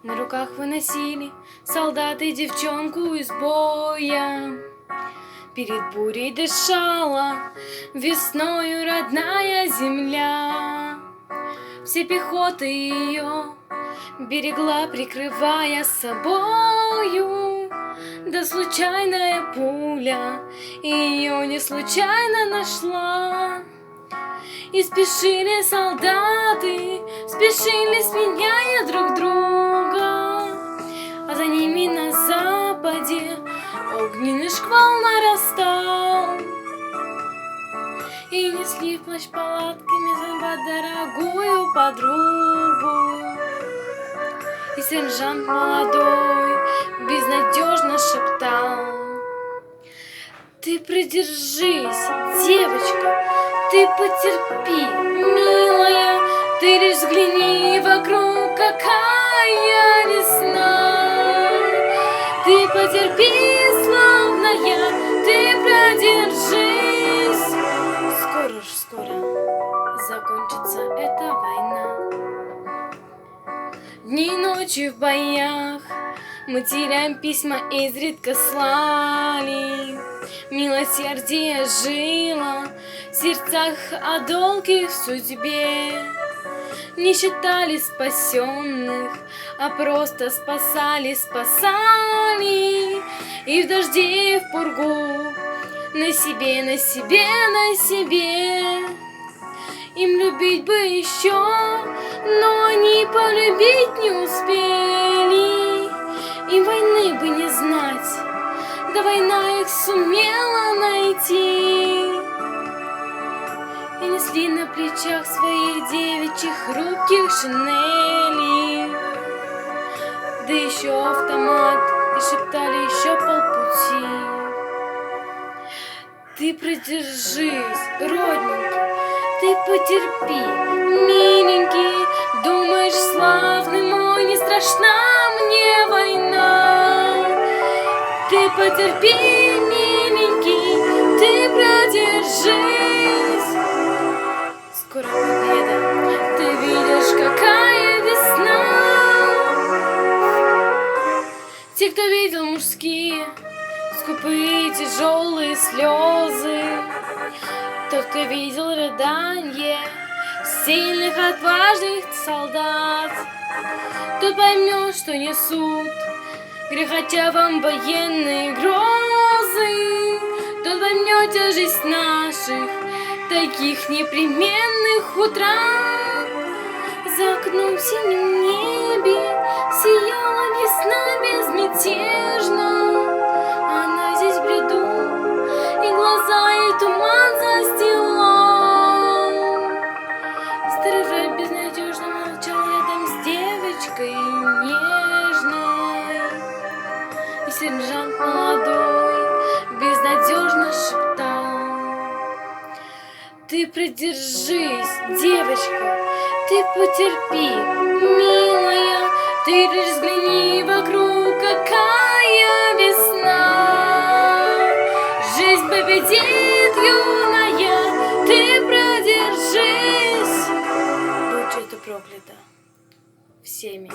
На руках выносили солдаты девчонку из боя. Перед бурей дышала весною родная земля. Все пехоты ее берегла, прикрывая собою. Да случайная пуля ее не случайно нашла. И спешили солдаты, спешили, сменяя друг друга. А за ними на западе огненный шквал нарастал. И несли в плащ палатками дорогую подругу. И сержант молодой безнадежно шептал: ты продержись, девочка, ты потерпи, милая, ты лишь взгляни вокруг, какая весна. Ты потерпи, славная, ты продержись. Скоро закончится эта война. Дни и ночи в боях матерям письма изредка слали. Милосердие жило в сердцах о долге в судьбе. Не считали спасенных, а просто спасали. И в дожде, и в пургу на себе. Им любить бы еще, но они полюбить не успели. Им войны бы не знать, да война их сумела найти. И несли на плечах своих девичьих хрупких шинелей. Да еще автомат, и шептали еще полпути. Ты продержись, родненький, ты потерпи, миленький. Думаешь, славный мой, не страшна мне война. Ты потерпи, миленький, ты продержись. Скоро победа, ты видишь, какая весна. Те, кто видел мужские, скупые тяжелые слезы, тот, кто видел рыданье сильных, отважных солдат, тот поймет, что несут грехотя вам военные грозы. Тот поймет тяжесть наших таких непременных утрат. За окном в синем небе сияла весна безмятежно. Она здесь в бреду, и глаза ей туман застилал. Старый враг безнадежно молчал рядом с девочкой нежной. И сержант молодой безнадежно шептал: ты продержись, девочка, ты потерпи, милая, ты лишь взгляни вокруг, какая весна. Жизнь победит, юная, ты продержись. Будь это проклято всеми.